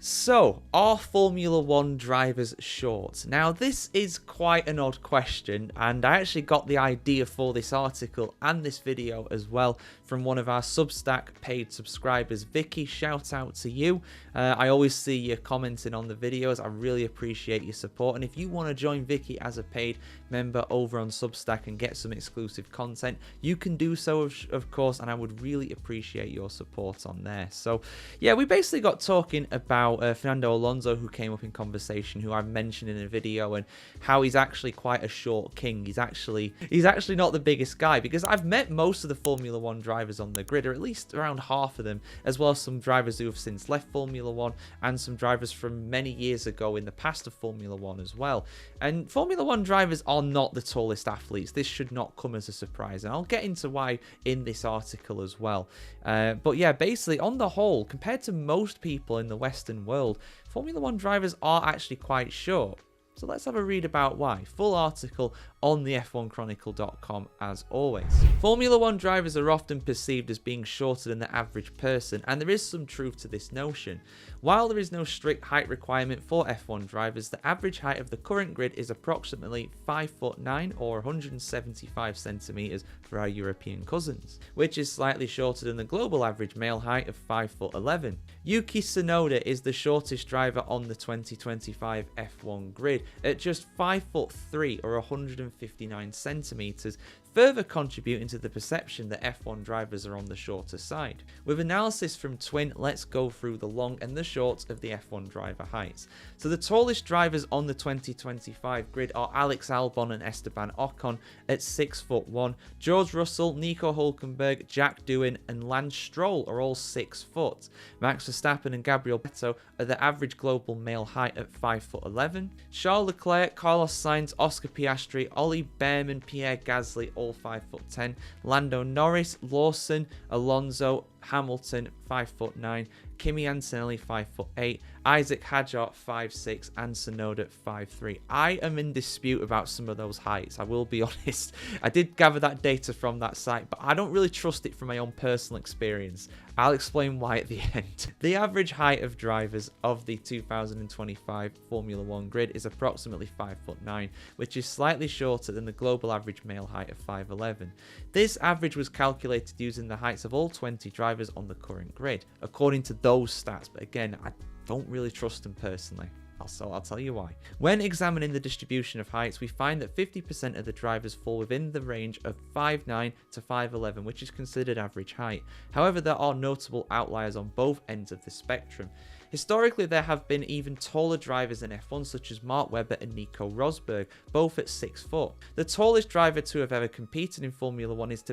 So, are Formula 1 drivers short? Now, this is quite an odd question, and I actually got the idea for this article and this video as well from one of our Substack paid subscribers. Vicky, shout out to you. I always see you commenting on the videos. I really appreciate your support, and if you want to join Vicky as a paid member over on Substack and get some exclusive content, you can do so, of course, and I would really appreciate your support on there. So, yeah, we basically got talking about Fernando Alonso, who came up in conversation, who I mentioned in a video, and how he's actually quite a short king. He's actually not the biggest guy, because I've met most of the Formula 1 drivers on the grid, or at least around half of them, as well as some drivers who have since left Formula 1 and some drivers from many years ago in the past of Formula 1 as well. And Formula 1 drivers are not the tallest athletes. This should not come as a surprise, and I'll get into why in this article as well. But yeah, basically, on the whole, compared to most people in the Western world, Formula 1 drivers are actually quite short. So let's have a read about why. Full article on the F1Chronicle.com as always. Formula 1 drivers are often perceived as being shorter than the average person, and there is some truth to this notion. While there is no strict height requirement for F1 drivers, the average height of the current grid is approximately 5'9" or 175 centimeters for our European cousins, which is slightly shorter than the global average male height of 5'11". Yuki Tsunoda is the shortest driver on the 2025 F1 grid at just 5'3" or 159 centimeters, further contributing to the perception that F1 drivers are on the shorter side. With analysis from Twin, let's go through the long and the short of the F1 driver heights. So the tallest drivers on the 2025 grid are Alex Albon and Esteban Ocon at 6'1". George Russell, Nico Hülkenberg, Jack Doohan and Lance Stroll are all 6 foot. Max Verstappen and Gabriel are the average global male height at 5'11". Charles Leclerc, Carlos Sainz, Oscar Piastri, Ollie Behrman, Pierre Gasly all 5'10". Lando Norris, Lawson, Alonso, Hamilton 5'9", Kimi Antonelli 5'8", Isaac Hadjar 5'6", and Tsunoda 5'3". I am in dispute about some of those heights, I will be honest. I did gather that data from that site, but I don't really trust it from my own personal experience. I'll explain why at the end. The average height of drivers of the 2025 Formula 1 grid is approximately 5'9", which is slightly shorter than the global average male height of 5'11". This average was calculated using the heights of all 20 drivers on the current grid, according to those stats, but again, I don't really trust them personally. I'll tell you why. When examining the distribution of heights, we find that 50% of the drivers fall within the range of 5'9" to 5'11", which is considered average height. However, there are notable outliers on both ends of the spectrum. Historically, there have been even taller drivers in F1, such as Mark Webber and Nico Rosberg, both at 6 foot. The tallest driver to have ever competed in Formula 1 is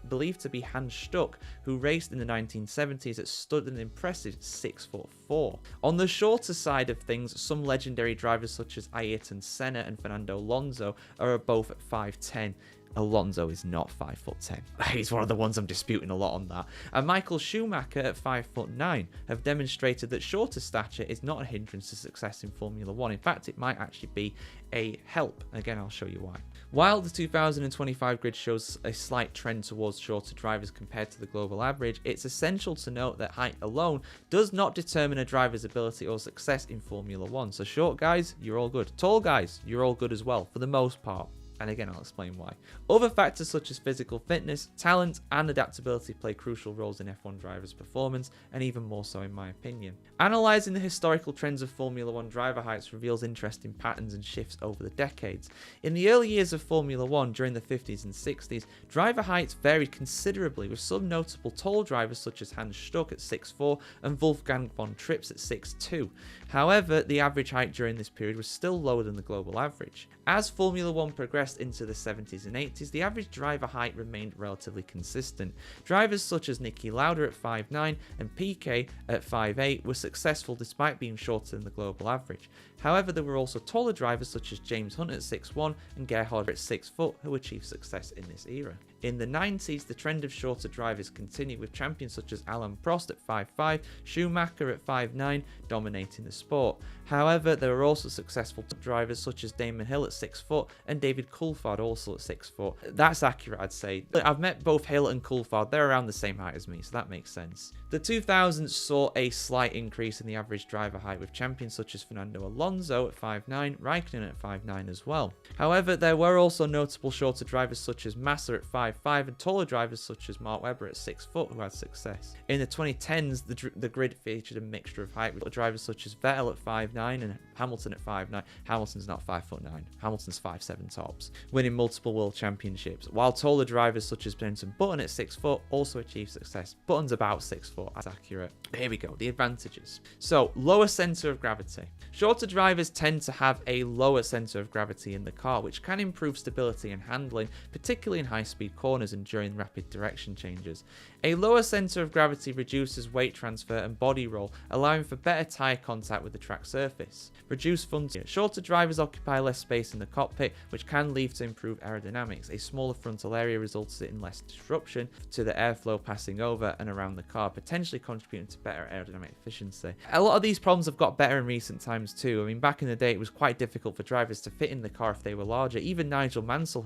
believed to be Hans Stuck, who raced in the 1970s and stood an impressive 6'4". On the shorter side of things, some legendary drivers such as Ayrton Senna and Fernando Alonso are both at 5'10". Alonso is not 5'10". He's one of the ones I'm disputing a lot on that. And Michael Schumacher at 5'9" have demonstrated that shorter stature is not a hindrance to success in Formula 1. In fact, it might actually be a help. Again, I'll show you why. While the 2025 grid shows a slight trend towards shorter drivers compared to the global average, it's essential to note that height alone does not determine a driver's ability or success in Formula 1. So short guys, you're all good. Tall guys, you're all good as well, for the most part. And again, I'll explain why. Other factors such as physical fitness, talent, and adaptability play crucial roles in F1 drivers' performance, and even more so in my opinion. Analysing the historical trends of Formula 1 driver heights reveals interesting patterns and shifts over the decades. In the early years of Formula 1, during the 50s and 60s, driver heights varied considerably, with some notable tall drivers such as Hans Stuck at 6'4" and Wolfgang von Trips at 6'2". However, the average height during this period was still lower than the global average. As Formula 1 progressed into the 70s and 80s, the average driver height remained relatively consistent. Drivers such as Niki Lauda at 5'9" and Piquet at 5'8" were successful despite being shorter than the global average. However, there were also taller drivers such as James Hunt at 6'1" and Gerhard at 6 foot who achieved success in this era. In the 90s, the trend of shorter drivers continued, with champions such as Alain Prost at 5'5", Schumacher at 5'9", dominating the sport. However, there were also successful drivers such as Damon Hill at 6 foot and David Coulthard also at 6 foot. That's accurate, I'd say. I've met both Hill and Coulthard. They're around the same height as me, so that makes sense. The 2000s saw a slight increase in the average driver height, with champions such as Fernando Alonso at 5'9", Raikkonen at 5'9" as well. However, there were also notable shorter drivers such as Massa at 5'5", and taller drivers such as Mark Webber at 6 foot who had success. In the 2010s, the grid featured a mixture of height, with drivers such as Vettel at 5'9" and Hamilton at 5'9". Hamilton's not 5'9", Hamilton's 5'7" tops, winning multiple world championships, while taller drivers such as Jenson Button at 6 foot also achieved success. Button's about 6 foot, that's accurate. Here we go, the advantages. So, lower center of gravity. Shorter drivers tend to have a lower center of gravity in the car, which can improve stability and handling, particularly in high-speed corners and during rapid direction changes. A lower center of gravity reduces weight transfer and body roll, allowing for better tyre contact with the track surface. Reduced frontal. Shorter drivers occupy less space in the cockpit, which can lead to improved aerodynamics. A smaller frontal area results in less disruption to the airflow passing over and around the car, potentially contributing to better aerodynamic efficiency. A lot of these problems have got better in recent times too. I mean, back in the day, it was quite difficult for drivers to fit in the car if they were larger. Even Nigel Mansell,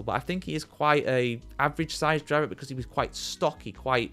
but I think he is quite a average-sized driver because he was quite stocky, quite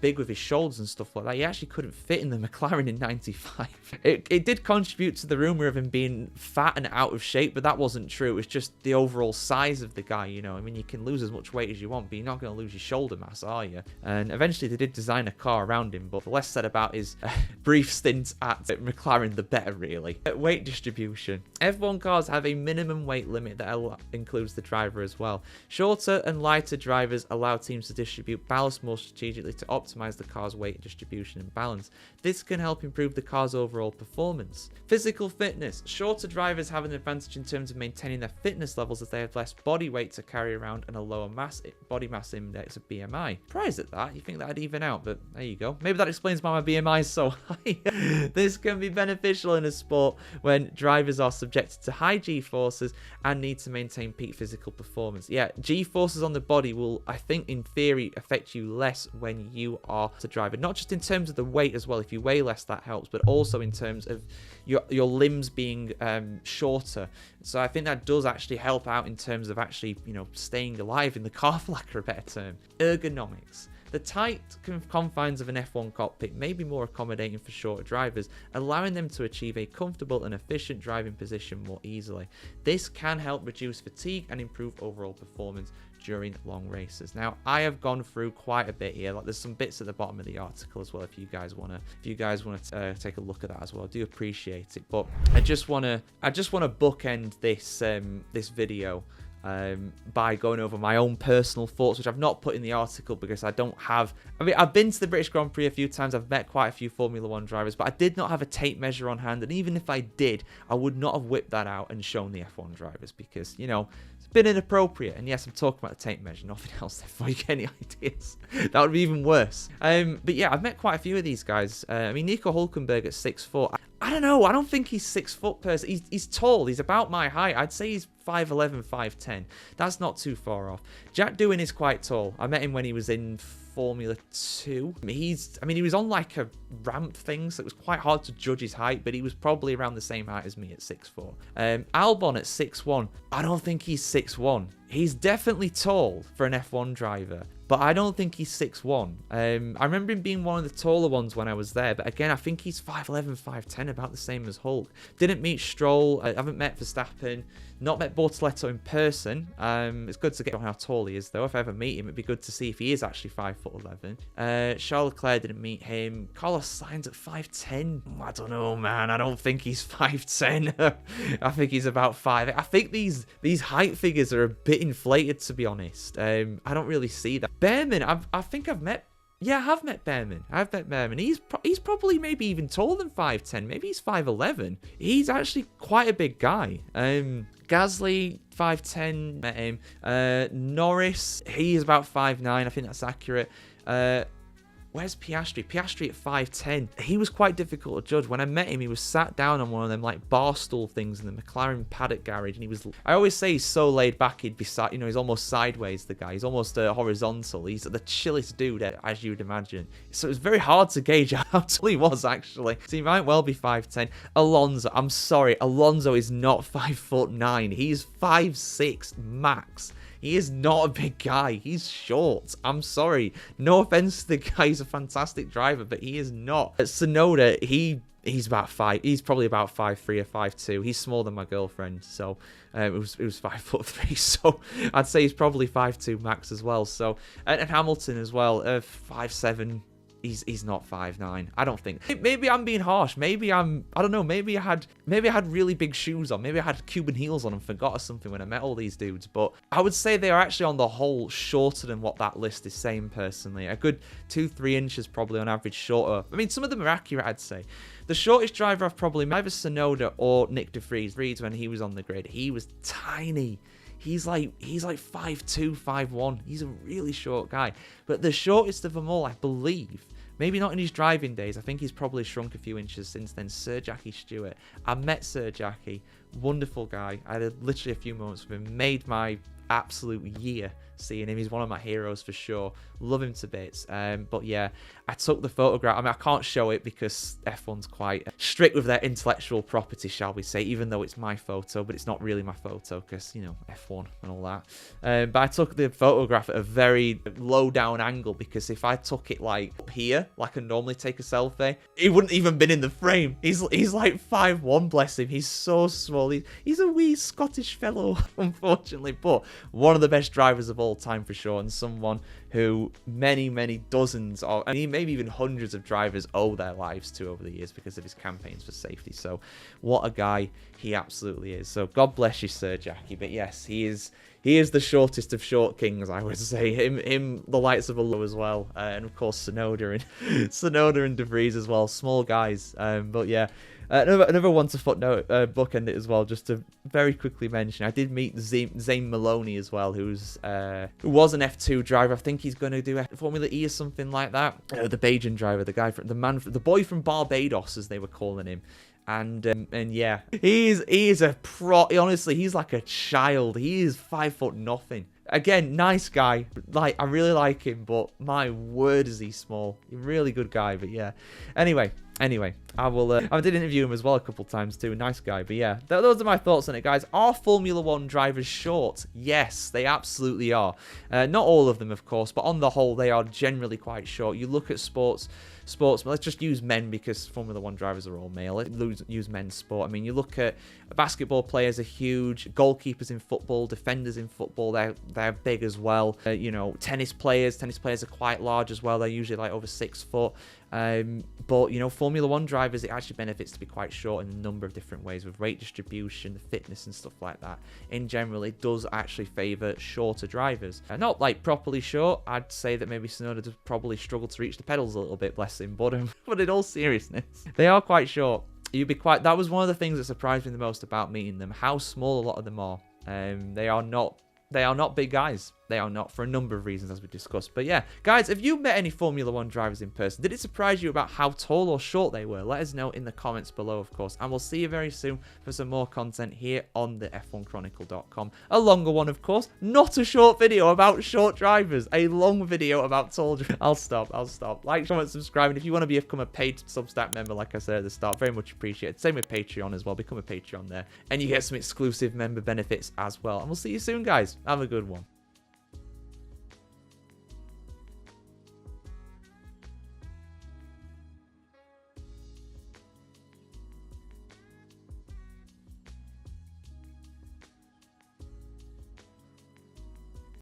big with his shoulders and stuff like that. He actually couldn't fit in the McLaren in '95. It did contribute to the rumor of him being fat and out of shape, but that wasn't true. It was just the overall size of the guy, you know. I mean, you can lose as much weight as you want, but you're not going to lose your shoulder mass, are you? And eventually they did design a car around him, but the less said about his brief stint at McLaren, the better, really. Weight distribution. F1 cars have a minimum weight limit that includes the driver as well. Shorter and lighter drivers allow teams to distribute ballast more strategically to optimize the car's weight distribution and balance. This can help improve the car's overall performance. Physical fitness. Shorter drivers have an advantage in terms of maintaining their fitness levels as they have less body weight to carry around and a lower body mass index of BMI. Surprised at that. You think that'd even out, but there you go. Maybe that explains why my BMI is so high. This can be beneficial in a sport when drivers are subjected to high G-forces and need to maintain peak physical performance. Yeah, G-forces on the body will, I think, in theory, affect you less when you are a driver. Not just in terms of the weight as well. If you weigh less, that helps, but also in terms of your limbs being shorter. So I think that does actually help out in terms of actually, you know, staying alive in the car, for lack of a better term. Ergonomics. The tight confines of an F1 cockpit may be more accommodating for shorter drivers, allowing them to achieve a comfortable and efficient driving position more easily. This can help reduce fatigue and improve overall performance during long races. Now, I have gone through quite a bit here. Like, there's some bits at the bottom of the article as well if you guys want to take a look at that as well. I do appreciate it, but I just want to bookend this video by going over my own personal thoughts, which I've not put in the article because I don't have... I mean, I've been to the British Grand Prix a few times, I've met quite a few Formula 1 drivers, but I did not have a tape measure on hand, and even if I did, I would not have whipped that out and shown the F1 drivers because, you know, it's been inappropriate. And yes, I'm talking about the tape measure, nothing else, before you get any ideas. That would be even worse. But yeah, I've met quite a few of these guys. I mean, Nico Hülkenberg at 6 foot. I don't know. I don't think he's 6 foot person. He's tall. He's about my height. I'd say he's 5'11", 5'10". That's not too far off. Jack Doohan is quite tall. I met him when he was in Formula 2. He was on like a ramp thing, so it was quite hard to judge his height, but he was probably around the same height as me at 6'4". Albon at 6'1". I don't think he's 6'1". He's definitely tall for an F1 driver, but I don't think he's 6'1". I remember him being one of the taller ones when I was there, but again, I think he's 5'11", 5'10", about the same as Hulk. Didn't meet Stroll, I haven't met Verstappen, not met Bortoleto in person. It's good to get on how tall he is, though. If I ever meet him, it'd be good to see if he is actually 5'11". Charles Leclerc, didn't meet him. Carlos Sainz at 5'10". I don't know, man. I don't think he's 5'10". I think he's about 5'8". I think these height figures are a bit inflated, to be honest. I don't really see that. Behrman, I think I've met... Yeah, I have met Behrman. I've met Behrman. He's probably maybe even taller than 5'10". Maybe he's 5'11". He's actually quite a big guy. Gasly, 5'10", met him. Norris, he is about 5'9". I think that's accurate. Where's Piastri? Piastri at 5'10". He was quite difficult to judge. When I met him, he was sat down on one of them like bar stool things in the McLaren paddock garage, and he was... I always say he's so laid back, he'd be sat, you know, he's almost sideways, the guy. He's almost horizontal. He's the chillest dude, as you'd imagine. So it was very hard to gauge how tall he was, actually. So he might well be 5'10". Alonso, I'm sorry, Alonso is not 5'9". He's 5'6" max. He is not a big guy. He's short. I'm sorry. No offense to the guy. He's a fantastic driver, but he is not. At Tsunoda, he's about 5. He's probably about 5'3" or 5'2". He's smaller than my girlfriend, so it was 5'3". So I'd say he's probably 5'2" max as well. So and Hamilton as well, 5'7". He's not 5'9". I don't think. Maybe I'm being harsh. Maybe I don't know. Maybe I had really big shoes on. Maybe I had Cuban heels on and forgot or something when I met all these dudes. But I would say they are actually on the whole shorter than what that list is saying personally. A good 2-3 inches probably on average shorter. I mean, some of them are accurate, I'd say. The shortest driver I've probably met, either Tsunoda or Nick de Vries when he was on the grid. He was tiny. He's like 5'2", 5'1". He's a really short guy. But the shortest of them all, I believe, maybe not in his driving days, I think he's probably shrunk a few inches since then, Sir Jackie Stewart. I met Sir Jackie. Wonderful guy. I had literally a few moments with him. Made my absolute year seeing him. He's one of my heroes for sure. Love him to bits. But yeah, I took the photograph. I mean, I can't show it because F1's quite strict with their intellectual property, shall we say, even though it's my photo, but it's not really my photo because, you know, F1 and all that. But I took the photograph at a very low down angle because if I took it like up here, like I normally take a selfie, he wouldn't even been in the frame. He's like 5'1", bless him. He's so small. He's a wee Scottish fellow, unfortunately, but one of the best drivers of all time for sure, and someone who many dozens of, I mean, maybe even hundreds of drivers owe their lives to over the years because of his campaigns for safety. So what a guy he absolutely is. So God bless you, Sir Jackie. But yes, he is the shortest of short kings, I would say. Him the lights of a low as well, and of course Tsunoda and de Vries as well, small guys. But yeah. Another one to footnote, bookend it as well, just to very quickly mention, I did meet Zane Maloney as well, who was an F2 driver. I think he's going to do Formula E or something like that. The Bajan driver, the boy from Barbados, as they were calling him. And yeah, he is a pro. Honestly, he's like a child. He is 5 foot nothing. Again, nice guy. Like, I really like him, but my word, is he small. Really good guy, but yeah. Anyway, I did interview him as well a couple times too. Nice guy, but yeah. Those are my thoughts on it, guys. Are Formula 1 drivers short? Yes, they absolutely are. Not all of them, of course, but on the whole, they are generally quite short. You look at sports, let's just use men because Formula 1 drivers are all male. Let's use men's sport. I mean, you look at basketball players are huge, goalkeepers in football, defenders in football, they're big as well. You know, tennis players are quite large as well. They're usually like over 6 foot. But, you know, Formula 1 drivers, it actually benefits to be quite short in a number of different ways with weight distribution, the fitness and stuff like that. In general, it does actually favour shorter drivers. Not like properly short. I'd say that maybe Tsunoda does probably struggle to reach the pedals a little bit, bless him. But in all seriousness, they are quite short. That was one of the things that surprised me the most about meeting them, how small a lot of them are. They are not big guys. They are not, for a number of reasons, as we discussed. But yeah, guys, have you met any Formula 1 drivers in person? Did it surprise you about how tall or short they were? Let us know in the comments below, of course. And we'll see you very soon for some more content here on the F1Chronicle.com. A longer one, of course. Not a short video about short drivers. A long video about tall drivers. I'll stop. Like, comment, subscribe. And if you want to become a paid Substack member, like I said at the start, very much appreciated. Same with Patreon as well. Become a Patreon there. And you get some exclusive member benefits as well. And we'll see you soon, guys. Have a good one.